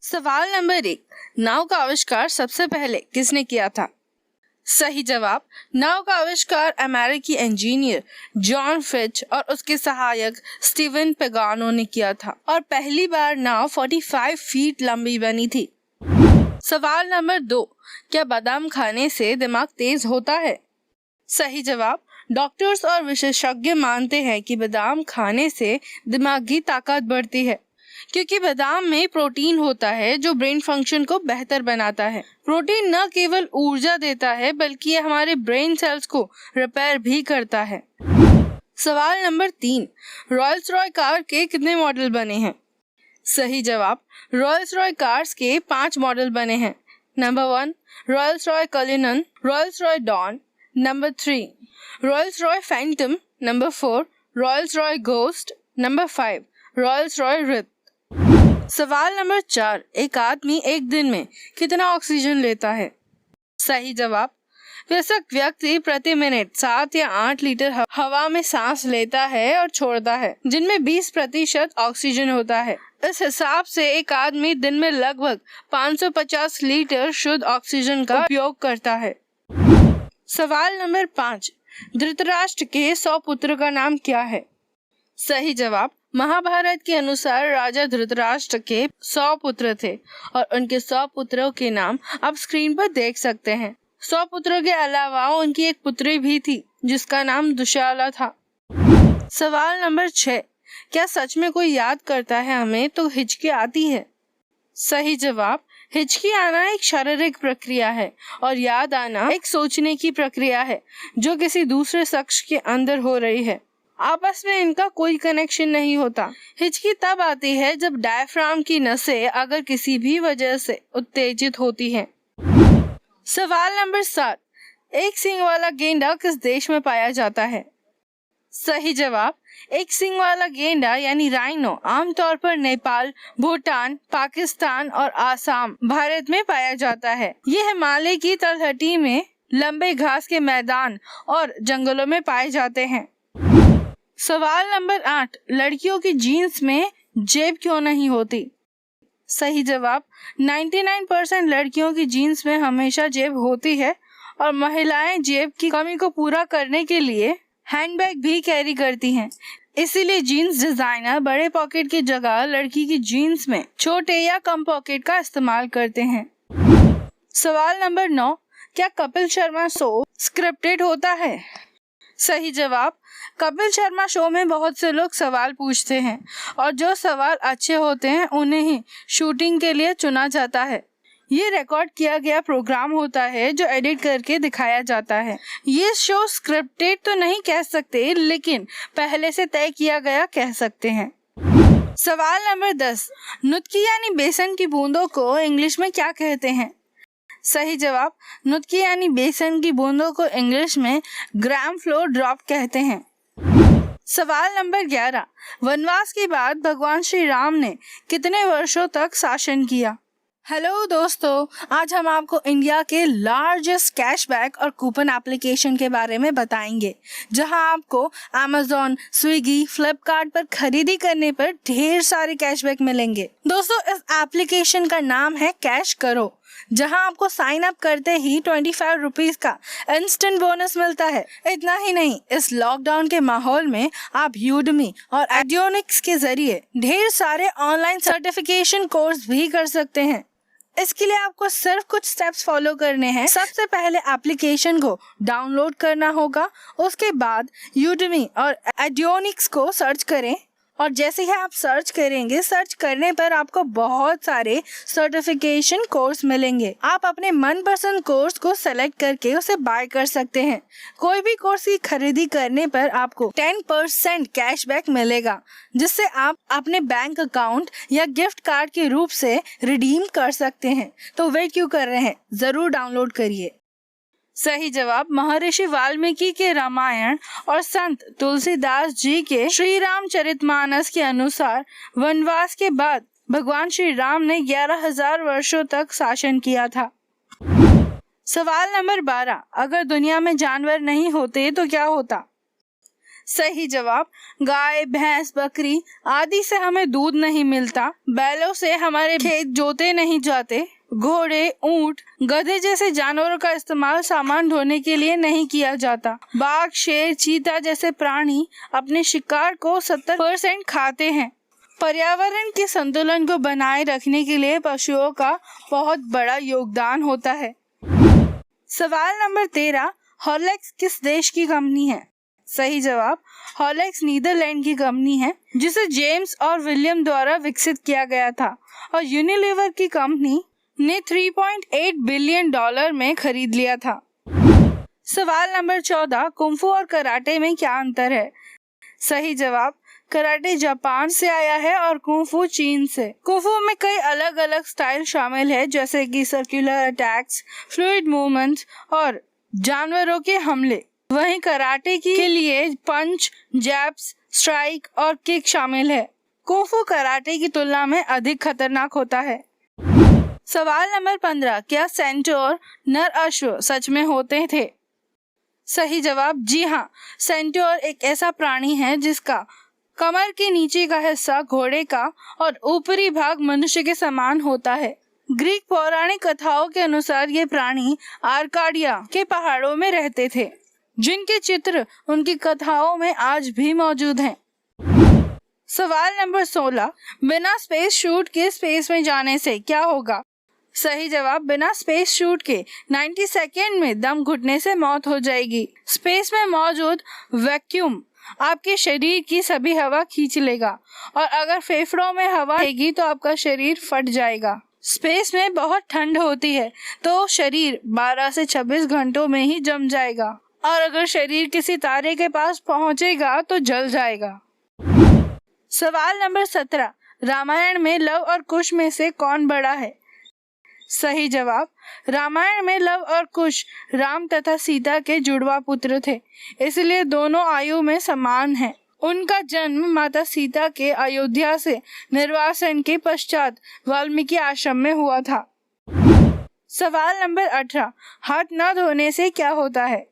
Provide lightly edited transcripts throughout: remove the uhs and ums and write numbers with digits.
सवाल नंबर 1, नाव का आविष्कार सबसे पहले किसने किया था? सही जवाब, नाव का आविष्कार अमेरिकी इंजीनियर जॉन फिच और उसके सहायक स्टीवन पेगानो ने किया था और पहली बार नाव 45 फीट लंबी बनी थी। सवाल नंबर 2, क्या बादाम खाने से दिमाग तेज होता है? सही जवाब, डॉक्टर्स और विशेषज्ञ मानते हैं कि बादाम खाने से दिमागी ताकत बढ़ती है क्योंकि बादाम में प्रोटीन होता है जो ब्रेन फंक्शन को बेहतर बनाता है। प्रोटीन न केवल ऊर्जा देता है बल्कि यह हमारे ब्रेन सेल्स को रिपेयर भी करता है। सवाल नंबर 3, रॉल्स रॉय कार के कितने मॉडल बने हैं? सही जवाब, रॉल्स रॉय कार्स के 5 मॉडल बने हैं। Number 1, Rolls Royce Cullinan, Rolls Royce Dawn. Number 3, Rolls Royce Phantom. Number 4, Rolls Royce Ghost. Number 5, Rolls Royce Wraith. सवाल नंबर 4, एक आदमी एक दिन में कितना ऑक्सीजन लेता है? सही जवाब, वयस्क व्यक्ति प्रति मिनट 7 या 8 लीटर हवा में सांस लेता है और छोड़ता है, जिनमें 20% ऑक्सीजन होता है। इस हिसाब से एक आदमी दिन में लगभग 550 लीटर शुद्ध ऑक्सीजन का उपयोग करता है। सवाल नंबर 5, धृतराष्ट्र के 100 पुत्र का नाम क्या है? सही जवाब, महाभारत के अनुसार राजा धृतराष्ट्र के 100 पुत्र थे और उनके 100 पुत्रों के नाम आप स्क्रीन पर देख सकते हैं। 100 पुत्रों के अलावा उनकी एक पुत्री भी थी जिसका नाम दुशाला था। सवाल नंबर 6, क्या सच में कोई याद करता है हमें तो हिचकी आती है? सही जवाब, हिचकी आना एक शारीरिक प्रक्रिया है और याद आना एक सोचने की प्रक्रिया है जो किसी दूसरे शख्स के अंदर हो रही है। आपस में इनका कोई कनेक्शन नहीं होता। हिचकी तब आती है जब डायफ्राम की नसें अगर किसी भी वजह से उत्तेजित होती हैं। सवाल नंबर 7, एक सींग वाला गेंडा किस देश में पाया जाता है? सही जवाब, एक सींग वाला गेंडा यानी राइनो आमतौर पर नेपाल, भूटान, पाकिस्तान और आसाम, भारत में पाया जाता है। ये हिमालय की तलहटी में लंबे घास के मैदान और जंगलों में पाए जाते हैं। सवाल नंबर 8, लड़कियों की जीन्स में जेब क्यों नहीं होती? सही जवाब, 99% लड़कियों की जीन्स में हमेशा जेब होती है और महिलाएं जेब की कमी को पूरा करने के लिए हैंडबैग भी कैरी करती हैं। इसीलिए जीन्स डिजाइनर बड़े पॉकेट की जगह लड़की की जीन्स में छोटे या कम पॉकेट का इस्तेमाल करते हैं। सवाल नंबर 9, क्या कपिल शर्मा शो स्क्रिप्टेड होता है? सही जवाब, कपिल शर्मा शो में बहुत से लोग सवाल पूछते हैं और जो सवाल अच्छे होते हैं उन्हें ही शूटिंग के लिए चुना जाता है। ये रिकॉर्ड किया गया प्रोग्राम होता है जो एडिट करके दिखाया जाता है। ये शो स्क्रिप्टेड तो नहीं कह सकते लेकिन पहले से तय किया गया कह सकते हैं। सवाल नंबर 10, नुतकी यानी बेसन की बूंदों को इंग्लिश में क्या कहते हैं? सही जवाब, नुतकी यानी बेसन की बूंदों को इंग्लिश में ग्राम फ्लोर ड्रॉप कहते हैं। सवाल नंबर 11, वनवास के बाद भगवान श्री राम ने कितने वर्षों तक शासन किया? हेलो दोस्तों, आज हम आपको इंडिया के लार्जेस्ट कैशबैक और कूपन एप्लीकेशन के बारे में बताएंगे जहां आपको अमेज़न, स्विगी, फ्लिपकार्ट पर खरीदी करने पर ढेर सारे कैशबैक मिलेंगे। दोस्तों, इस एप्लीकेशन का नाम है कैश करो, जहां आपको साइन अप करते ही 25 रुपीज का इंस्टेंट बोनस मिलता है। इतना ही नहीं, इस लॉकडाउन के माहौल में आप यूडमी और एडियोनिक्स के जरिए ढेर सारे ऑनलाइन सर्टिफिकेशन कोर्स भी कर सकते हैं। इसके लिए आपको सिर्फ कुछ स्टेप्स फॉलो करने हैं। सबसे पहले एप्लीकेशन को डाउनलोड करना होगा, उसके बाद यूडमी और एडियोनिक्स को सर्च करें और जैसे ही आप सर्च करेंगे, सर्च करने पर आपको बहुत सारे सर्टिफिकेशन कोर्स मिलेंगे। आप अपने मनपसंद कोर्स को सेलेक्ट करके उसे बाय कर सकते हैं। कोई भी कोर्स की खरीदी करने पर आपको 10% कैशबैक मिलेगा जिससे आप अपने बैंक अकाउंट या गिफ्ट कार्ड के रूप से रिडीम कर सकते हैं। तो वेट क्यों कर रहे हैं, जरूर डाउनलोड करिए। सही जवाब, महर्षि वाल्मीकि के रामायण और संत तुलसीदास जी के श्री रामचरितमानस के अनुसार वनवास के बाद भगवान श्री राम ने 11,000 वर्षों तक शासन किया था। सवाल नंबर 12, अगर दुनिया में जानवर नहीं होते तो क्या होता? सही जवाब, गाय, भैंस, बकरी आदि से हमें दूध नहीं मिलता। बैलों से हमारे खेत जोते नहीं जाते। घोड़े, ऊंट, गधे जैसे जानवरों का इस्तेमाल सामान ढोने के लिए नहीं किया जाता। बाघ, शेर, चीता जैसे प्राणी अपने शिकार को 70% खाते हैं। पर्यावरण के संतुलन को बनाए रखने के लिए पशुओं का बहुत बड़ा योगदान होता है। सवाल नंबर 13, हॉर्लिक्स किस देश की कंपनी है? सही जवाब, हॉर्लिक्स नीदरलैंड की कंपनी है जिसे जेम्स और विलियम द्वारा विकसित किया गया था और यूनिलीवर की कंपनी ने $3.8 बिलियन में खरीद लिया था। सवाल नंबर 14, कुंफू और कराटे में क्या अंतर है? सही जवाब, कराटे जापान से आया है और कुंफू चीन से। कुंफू में कई अलग अलग स्टाइल शामिल है जैसे कि सर्कुलर अटैक्स, फ्लूइड मूवमेंट्स और जानवरों के हमले। वहीं कराटे के लिए पंच, जैब्स, स्ट्राइक और किक शामिल है। कुंफू कराटे की तुलना में अधिक खतरनाक होता है। सवाल नंबर 15, क्या सेंटोर नर अश्व सच में होते थे? सही जवाब, जी हाँ, सेंटोर एक ऐसा प्राणी है जिसका कमर के नीचे का हिस्सा घोड़े का और ऊपरी भाग मनुष्य के समान होता है। ग्रीक पौराणिक कथाओं के अनुसार ये प्राणी आर्काडिया के पहाड़ों में रहते थे, जिनके चित्र उनकी कथाओं में आज भी मौजूद हैं। सवाल नंबर 16, बिना स्पेस शूट के स्पेस में जाने से क्या होगा? सही जवाब, बिना स्पेस शूट के 90 सेकेंड में दम घुटने से मौत हो जाएगी। स्पेस में मौजूद वैक्यूम आपके शरीर की सभी हवा खींच लेगा और अगर फेफड़ों में हवा रहेगी तो आपका शरीर फट जाएगा। स्पेस में बहुत ठंड होती है तो शरीर 12 से 26 घंटों में ही जम जाएगा और अगर शरीर किसी तारे के पास पहुंचेगा तो जल जाएगा। सवाल नंबर 17, रामायण में लव और कुश में से कौन बड़ा है? सही जवाब, रामायण में लव और कुश राम तथा सीता के जुड़वा पुत्र थे, इसलिए दोनों आयु में समान हैं। उनका जन्म माता सीता के अयोध्या से निर्वासन के पश्चात वाल्मीकि आश्रम में हुआ था। सवाल नंबर 18, हाथ न धोने से क्या होता है?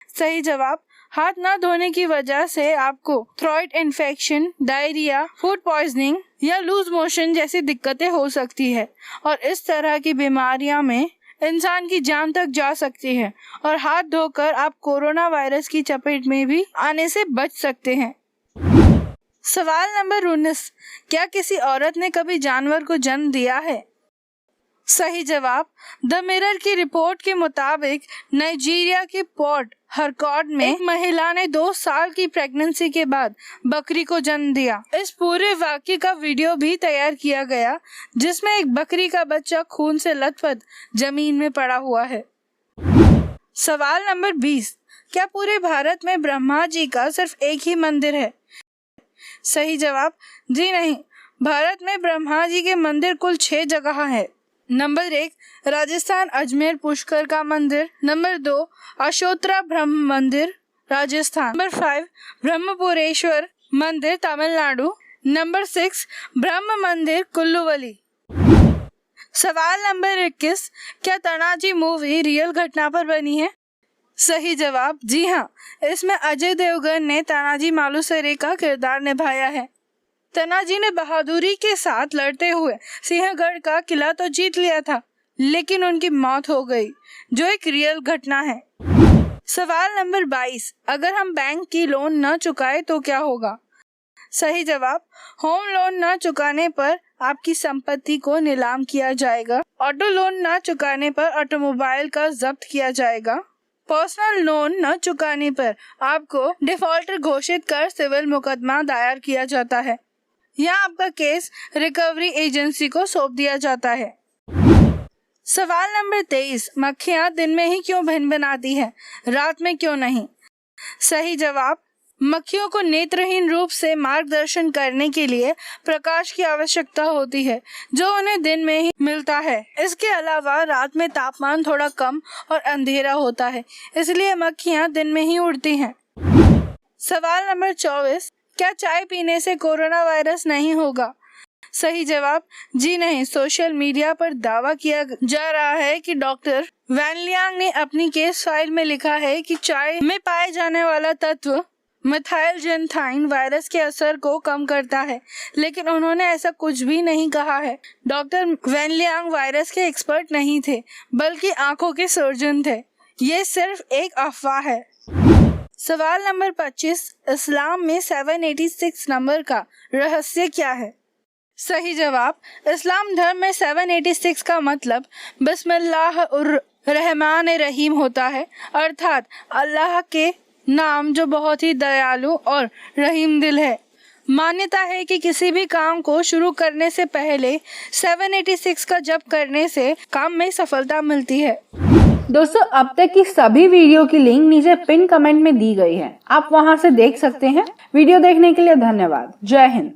सही जवाब, हाथ न धोने की वजह से आपको throat infection, diarrhoea, food poisoning या लूज मोशन जैसी दिक्कतें हो सकती है और इस तरह की बीमारियां में इंसान की जान तक जा सकती है और हाथ धोकर आप कोरोना वायरस की चपेट में भी आने से बच सकते हैं। सवाल नंबर 19, क्या किसी औरत ने कभी जानवर को जन्म दिया है? सही जवाब, द मिरर की रिपोर्ट के मुताबिक नाइजीरिया के पोर्ट हरकॉट में एक महिला ने 2 साल की प्रेगनेंसी के बाद बकरी को जन्म दिया। इस पूरे वाकये का वीडियो भी तैयार किया गया जिसमें एक बकरी का बच्चा खून से लथपथ जमीन में पड़ा हुआ है। सवाल नंबर 20, क्या पूरे भारत में ब्रह्मा जी का सिर्फ एक ही मंदिर है? सही जवाब, जी नहीं, भारत में ब्रह्मा जी के मंदिर कुल 6 जगह है। नंबर 1, राजस्थान अजमेर पुष्कर का मंदिर। नंबर 2, अशोत्रा ब्रह्म मंदिर राजस्थान। नंबर 5, ब्रह्मपुरेश्वर मंदिर तमिलनाडु। नंबर 6, ब्रह्म मंदिर कुल्लूवली। सवाल नंबर 21, क्या तानाजी मूवी रियल घटना पर बनी है? सही जवाब, जी हाँ, इसमें अजय देवगन ने तानाजी मालुसरे का किरदार निभाया है। तानाजी ने बहादुरी के साथ लड़ते हुए सिंहगढ़ का किला तो जीत लिया था, लेकिन उनकी मौत हो गई, जो एक रियल घटना है। सवाल नंबर 22, अगर हम बैंक की लोन न चुकाए तो क्या होगा? सही जवाब, होम लोन न चुकाने पर आपकी संपत्ति को नीलाम किया जाएगा। ऑटो लोन न चुकाने पर ऑटोमोबाइल का जब्त किया जाएगा। पर्सनल लोन न चुकाने पर आपको डिफॉल्टर घोषित कर सिविल मुकदमा दायर किया जाता है या आपका केस रिकवरी एजेंसी को सौंप दिया जाता है। सवाल नंबर 23, मक्खियाँ दिन में ही क्यों भिनभिनाती है, रात में क्यों नहीं? सही जवाब, मक्खियों को नेत्रहीन रूप से मार्गदर्शन करने के लिए प्रकाश की आवश्यकता होती है, जो उन्हें दिन में ही मिलता है। इसके अलावा रात में तापमान थोड़ा कम और अंधेरा होता है, इसलिए मक्खियाँ दिन में ही उड़ती हैं। सवाल नंबर 24, क्या चाय पीने से कोरोना वायरस नहीं होगा? सही जवाब, जी नहीं, सोशल मीडिया पर दावा किया जा रहा है कि डॉक्टर वैन लियांग ने अपनी केस फाइल में लिखा है कि चाय में पाए जाने वाला तत्व मिथाइलजेंथाइन वायरस के असर को कम करता है, लेकिन उन्होंने ऐसा कुछ भी नहीं कहा है। डॉक्टर वेनलियांग वायरस के एक्सपर्ट नहीं थे, बल्कि आंखों के सर्जन थे। ये सिर्फ एक अफवाह है। सवाल नंबर 25, इस्लाम में 786 नंबर का रहस्य क्या है? सही जवाब, इस्लाम धर्म में 786 का मतलब बिस्मिल्लाहिर्रहमानिर्रहीम होता है, अर्थात अल्लाह के नाम जो बहुत ही दयालु और रहीम दिल है। मान्यता है कि किसी भी काम को शुरू करने से पहले 786 का जप करने से काम में सफलता मिलती है। दोस्तों, अब तक की सभी वीडियो की लिंक नीचे पिन कमेंट में दी गई है, आप वहां से देख सकते हैं। वीडियो देखने के लिए धन्यवाद। जय हिंद।